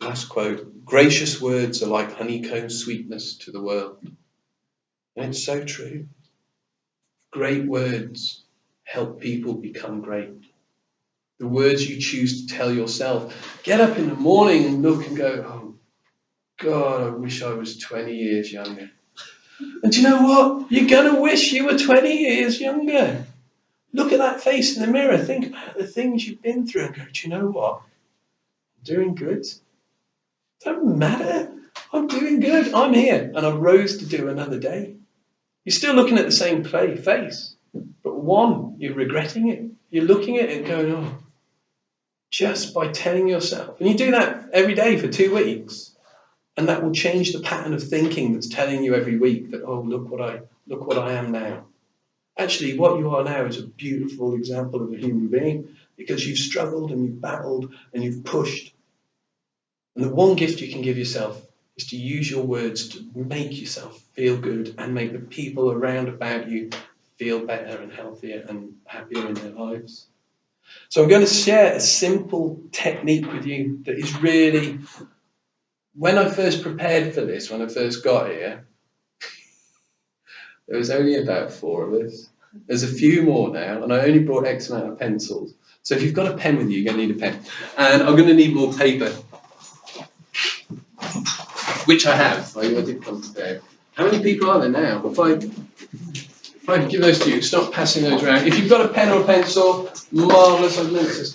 Last quote, gracious words are like honeycomb sweetness to the world. And it's so true. Great words help people become great. The words you choose to tell yourself. Get up in the morning and look and go, oh, God, I wish I was 20 years younger. And do you know what? You're going to wish you were 20 years younger. Look at that face in the mirror. Think about the things you've been through and go, do you know what? I'm doing good. Doesn't matter. I'm doing good. I'm here. And I rose to do another day. You're still looking at the same face. But one, you're regretting it. You're looking at it and going, oh, just by telling yourself. And you do that every day for 2 weeks. And that will change the pattern of thinking that's telling you every week that, oh, look what I am now. Actually, what you are now is a beautiful example of a human being because you've struggled and you've battled and you've pushed. And the one gift you can give yourself is to use your words to make yourself feel good and make the people around about you feel better and healthier and happier in their lives. So I'm going to share a simple technique with you that is really, when I first prepared for this, when I first got here, there was only about 4 of us. There's a few more now, and I only brought X amount of pencils. So if you've got a pen with you, you're going to need a pen. And I'm going to need more paper, which I have. I did come prepared. How many people are there now? If I give those to you, stop passing those around. If you've got a pen or a pencil, marvellous. I've meant to.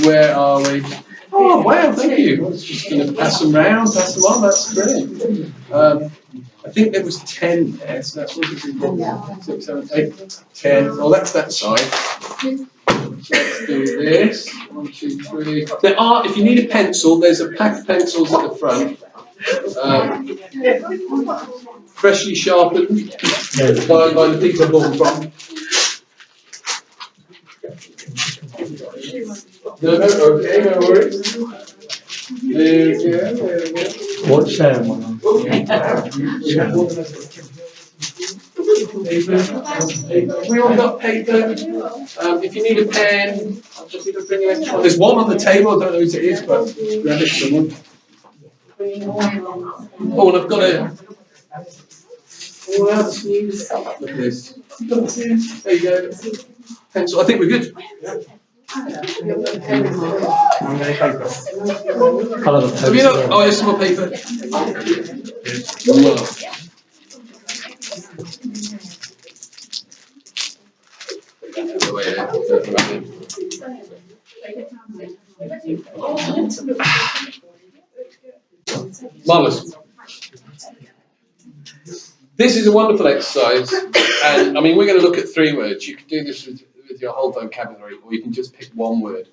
Where are we? Oh, wow, thank you. I was just going to pass them round, pass them on. That's brilliant. I think there was 10 there, so that's what we did. 6, 7, 8, 10. Well, that's that side. Let's do this. 1, 2, 3. There are, if you need a pencil, there's a pack of pencils at the front. Freshly sharpened by the people I bought them from. No, okay, no worries. There we go. What's that one? We all got paper. If you need a pen, I'll just need to bring an extra one. There's one on the table, I don't know whose it is, but grab it, someone. Oh, and I've got a. Oh, that's new. Look at this. There you go. Pencil. I think we're good. How many paper? Colour the Have you not? Oh, there's some more paper. Wow. Marvellous. This is a wonderful exercise, and I mean, we're going to look at 3 words. You can do this with your whole vocabulary, or you can just pick 1 word.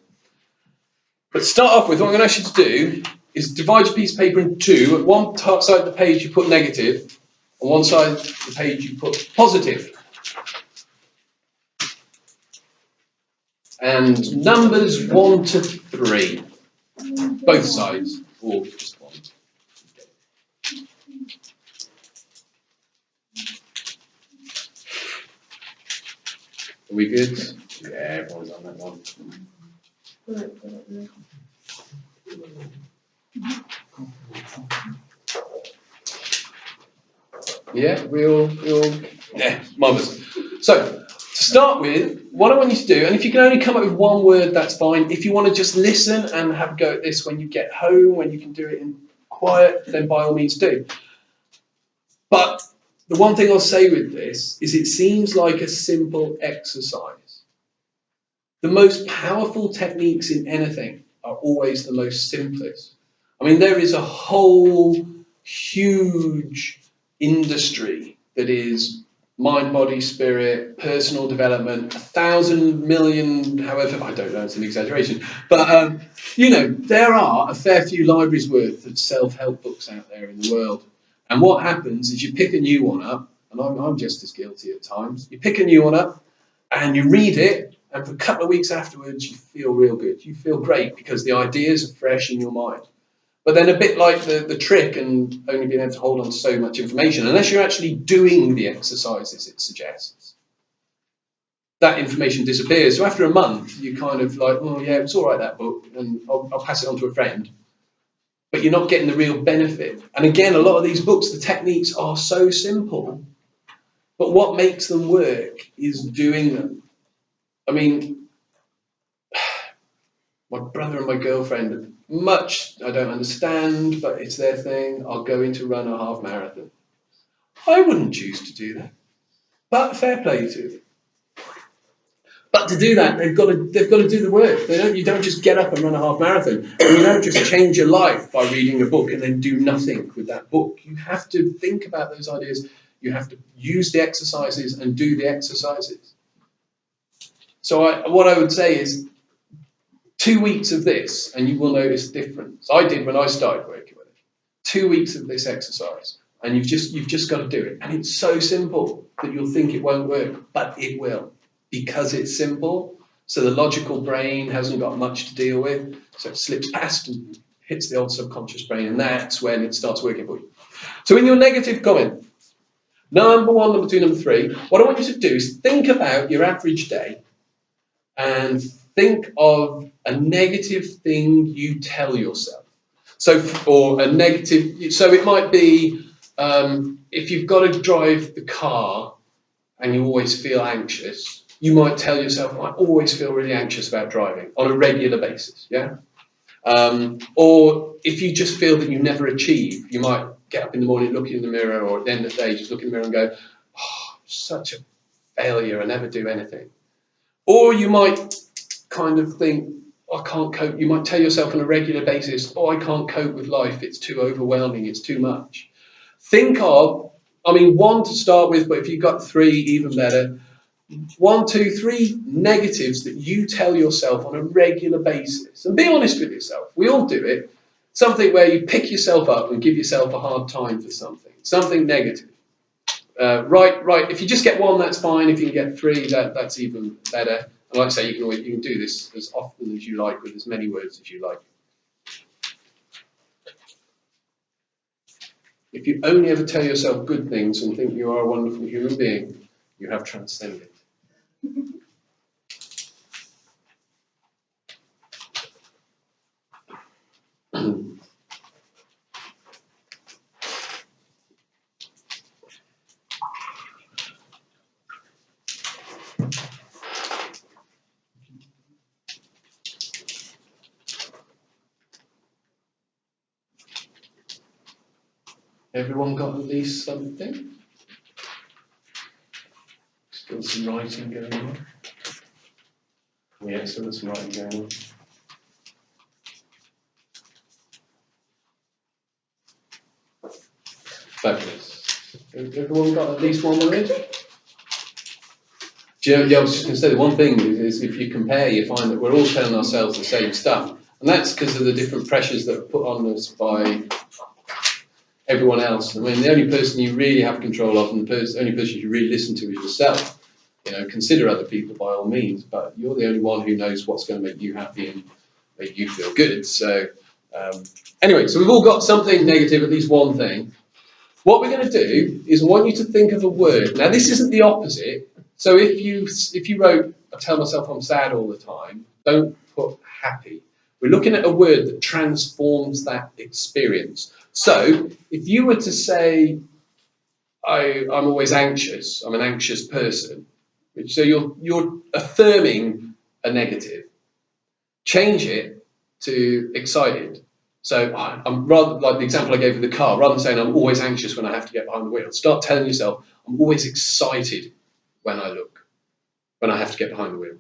But to start off with, what I'm going to ask you to do is divide your piece of paper in 2. At one side of the page you put negative, on one side of the page you put positive. And numbers 1 to 3, both sides, or just 1. Are we good? Yeah, everyone's on that one. Yeah, yeah, marvellous. So, to start with, what I want you to do, and if you can only come up with one word, that's fine. If you want to just listen and have a go at this when you get home, when you can do it in quiet, then by all means do. But the one thing I'll say with this is it seems like a simple exercise. The most powerful techniques in anything are always the most simplest. I mean, there is a whole huge industry that is mind, body, spirit, personal development, 1,000 million, however, I don't know, it's an exaggeration. But, there are a fair few libraries worth of self-help books out there in the world. And what happens is you pick a new one up, and I'm just as guilty at times. You pick a new one up and you read it, and for a couple of weeks afterwards, you feel real good. You feel great because the ideas are fresh in your mind. But then a bit like the trick and only being able to hold on to so much information, unless you're actually doing the exercises it suggests, that information disappears. So after a month, you kind of like, oh yeah, it's all right, that book, and I'll pass it on to a friend. But you're not getting the real benefit. And again, a lot of these books, the techniques are so simple, but what makes them work is doing them. I mean, my brother and my girlfriend, much I don't understand, but it's their thing. Are going to run a half marathon. I wouldn't choose to do that, but fair play to them. But to do that, they've got to do the work. You don't just get up and run a half marathon. And you don't just change your life by reading a book and then do nothing with that book. You have to think about those ideas. You have to use the exercises and do the exercises. So what I would say is 2 weeks of this, and you will notice a difference. I did when I started working with it. 2 weeks of this exercise, and you've just got to do it. And it's so simple that you'll think it won't work, but it will. Because it's simple, so the logical brain hasn't got much to deal with, so it slips past and hits the old subconscious brain, and that's when it starts working for you. So in your negative comment, number 1, number 2, number 3, what I want you to do is think about your average day and think of a negative thing you tell yourself. So it might be if you've got to drive the car and you always feel anxious, you might tell yourself, I always feel really anxious about driving on a regular basis, yeah? Or if you just feel that you never achieve, you might get up in the morning, look in the mirror, or at the end of the day, just look in the mirror and go, oh, I'm such a failure, I never do anything. Or you might kind of think, I can't cope. You might tell yourself on a regular basis, oh, I can't cope with life, it's too overwhelming, it's too much. Think of, 1 to start with, but if you've got 3, even better. 1, 2, 3 negatives that you tell yourself on a regular basis. And be honest with yourself. We all do it. Something where you pick yourself up and give yourself a hard time for something negative. Right. If you just get 1, that's fine. If you can get 3, that's even better. And like I say, you can do this as often as you like with as many words as you like. If you only ever tell yourself good things and think you are a wonderful human being, you have transcended. Everyone got at least something? Still some writing going on? Yeah, still there's some writing going on. Fabulous. Everyone got at least one word? Do you know, I was just going to say, the one thing is if you compare, you find that we're all telling ourselves the same stuff. And that's because of the different pressures that are put on us by everyone else. The only person you really have control of and the only person you really listen to is yourself. Consider other people by all means, but you're the only one who knows what's going to make you happy and make you feel good. So anyway, so we've all got something negative, at least one thing. What we're going to do is I want you to think of a word. Now, this isn't the opposite. So if you wrote, I tell myself I'm sad all the time, don't put happy. We're looking at a word that transforms that experience. So if you were to say I'm always anxious. I'm an anxious person. So you're affirming a negative. Change it to excited. So I'm rather like the example I gave of the car. Rather than saying I'm always anxious when I have to get behind the wheel, start telling yourself I'm always excited when I have to get behind the wheel.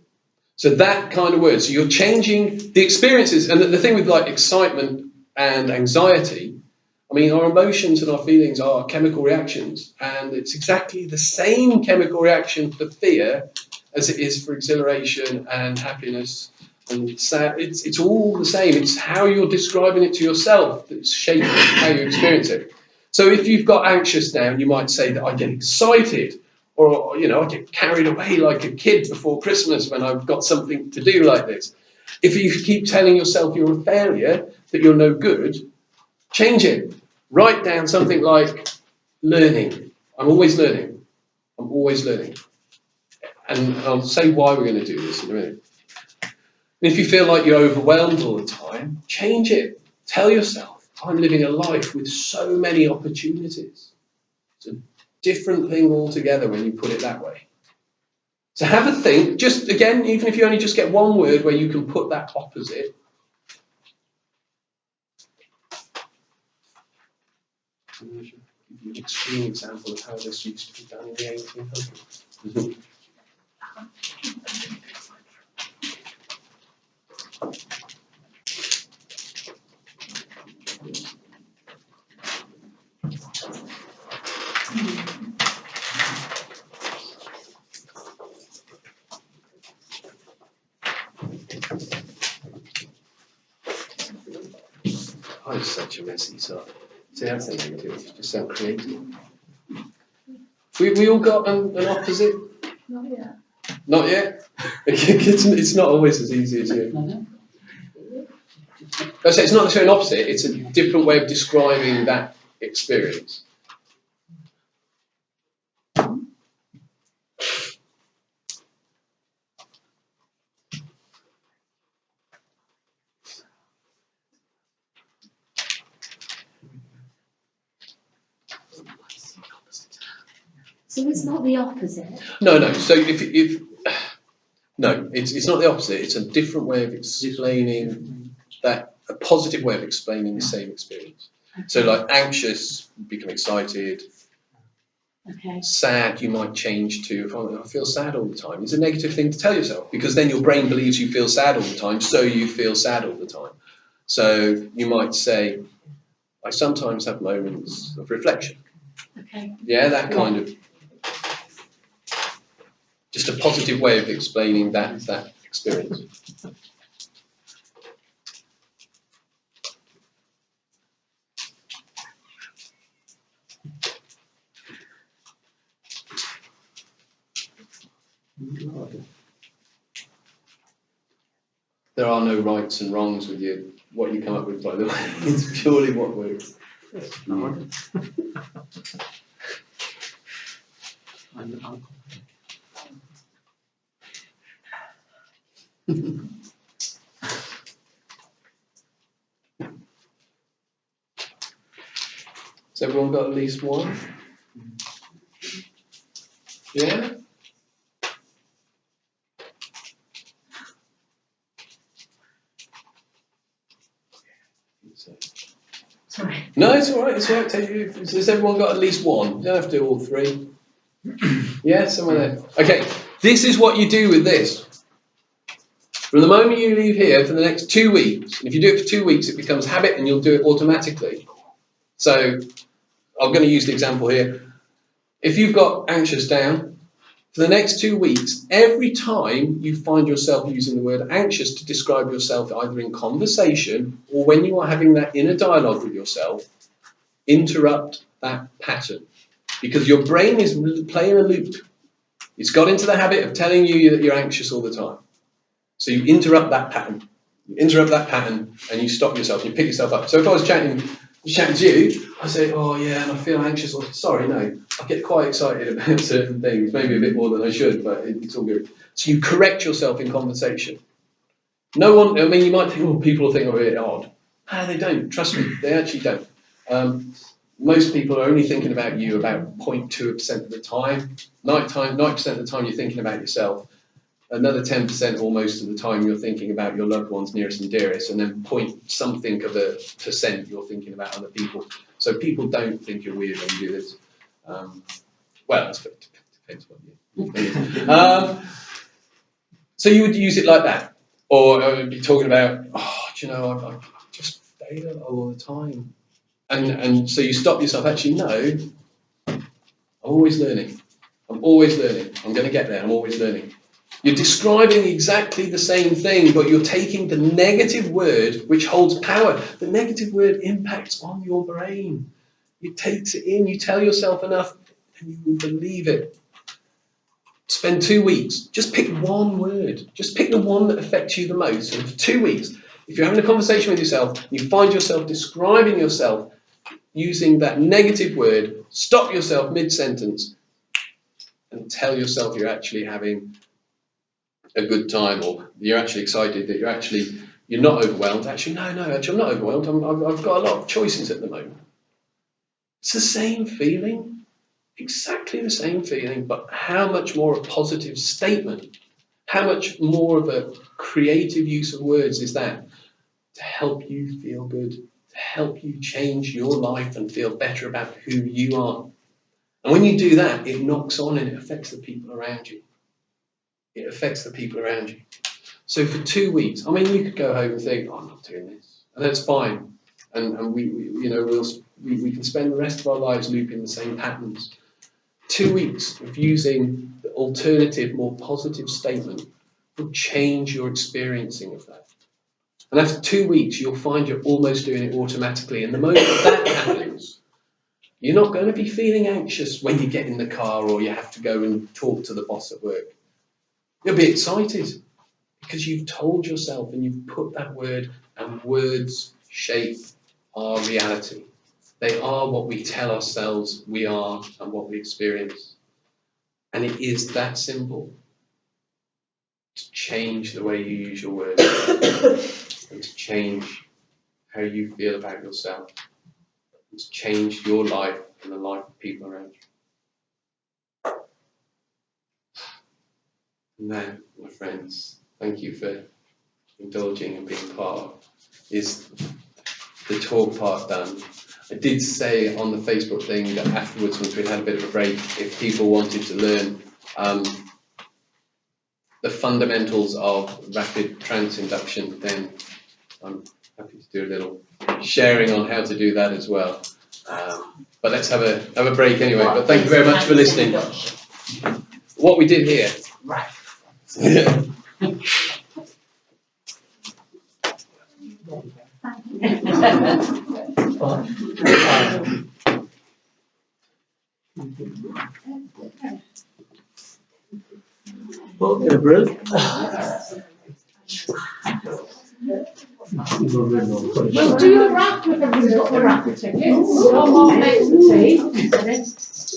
So that kind of word. So you're changing the experiences. And the thing with like excitement and anxiety, I mean, our emotions and our feelings are chemical reactions, and it's exactly the same chemical reaction for fear as it is for exhilaration and happiness and sad. It's all the same. It's how you're describing it to yourself that's shaping how you experience it. So if you've got anxious now, you might say that I get excited, or I get carried away like a kid before Christmas when I've got something to do like this. If you keep telling yourself you're a failure, that you're no good, change it. Write down something like learning. I'm always learning. I'm always learning. And I'll say why we're going to do this in a minute. And if you feel like you're overwhelmed all the time, change it. Tell yourself, I'm living a life with so many opportunities. It's a different thing altogether when you put it that way. So have a think, just again, even if you only just get one word where you can put that opposite. Give you an extreme example of how this used to be done in the 1800s. I'm such a messy sod. See, that's a negative. You just sound creative. We all got an opposite? Not yet. Not yet? It's not always as easy as you. I say it's not necessarily an opposite, it's a different way of describing that experience. So it's not the opposite? No. So if no, it's not the opposite. It's a different way of explaining that, a positive way of explaining the same experience. So like anxious, become excited. Okay. Sad, you might change to, if I feel sad all the time. It's a negative thing to tell yourself, because then your brain believes you feel sad all the time, so you feel sad all the time. So you might say, I sometimes have moments of reflection. Okay. Yeah, that kind of, just a positive way of explaining that experience. There are no rights and wrongs with you. What you come up with, by the way, it's purely what works. Has everyone got at least one? Yeah? Sorry. No, it's all right. It's all right. Has everyone got at least one? You don't have to do all three. Yeah, somewhere there. Okay, this is what you do with this. From the moment you leave here for the next 2 weeks, and if you do it for 2 weeks, it becomes habit and you'll do it automatically. So I'm going to use the example here. If you've got anxious down, for the next 2 weeks, every time you find yourself using the word anxious to describe yourself either in conversation or when you are having that inner dialogue with yourself, interrupt that pattern. Because your brain is playing a loop. It's got into the habit of telling you that you're anxious all the time. So you interrupt that pattern. You interrupt that pattern and you stop yourself. You pick yourself up. So if I was chatting to you, I say, oh yeah, and I feel anxious. Or, sorry, no, I get quite excited about certain things, maybe a bit more than I should, but it's all good. So you correct yourself in conversation. No one, I mean, you might think, oh, people will think I'm a bit odd. Ah, they don't. Trust me, they actually don't. Most people are only thinking about you about 0.2% of the time. 90% of the time you're thinking about yourself. Another 10% almost of the time you're thinking about your loved ones, nearest and dearest, and then point something of a percent you're thinking about other people. So people don't think you're weird when you do this. Well, it depends what you. So you would use it like that, or be talking about, oh, do you know, I just fail all the time, and so you stop yourself. Actually, no, I'm always learning. I'm always learning. I'm going to get there. I'm always learning. You're describing exactly the same thing, but you're taking the negative word, which holds power. The negative word impacts on your brain. It takes it in. You tell yourself enough, and you will believe it. Spend 2 weeks. Just pick one word. Just pick the one that affects you the most. And for 2 weeks, if you're having a conversation with yourself, you find yourself describing yourself using that negative word, stop yourself mid-sentence and tell yourself you're actually having a good time, or you're actually excited, that you're not overwhelmed. Actually, no, I'm not overwhelmed. I've got a lot of choices at the moment. It's the same feeling. Exactly the same feeling, but how much more a positive statement, how much more of a creative use of words is that to help you feel good, to help you change your life and feel better about who you are. And when you do that, it knocks on and it affects the people around you. It affects the people around you. So for 2 weeks, I mean, you could go home and think, oh, I'm not doing this, and that's fine. And we can spend the rest of our lives looping the same patterns. 2 weeks of using the alternative, more positive statement will change your experiencing of that. And after 2 weeks, you'll find you're almost doing it automatically. And the moment that happens, you're not going to be feeling anxious when you get in the car or you have to go and talk to the boss at work. You'll be excited because you've told yourself and you've put that word, and words shape our reality. They are what we tell ourselves we are and what we experience. And it is that simple to change the way you use your words and to change how you feel about yourself and to change your life and the life of people around you. And now, my friends, thank you for indulging and being part of is the talk part done. I did say on the Facebook thing that afterwards, once we'd had a bit of a break, if people wanted to learn the fundamentals of rapid trance induction, then I'm happy to do a little sharing on how to do that as well. But let's have a break anyway. But thank you very much for listening. What we did here. Right. Well, Gabriel. We'll do the wrap with everybody's got the wrapper tickets. One more plate of tea.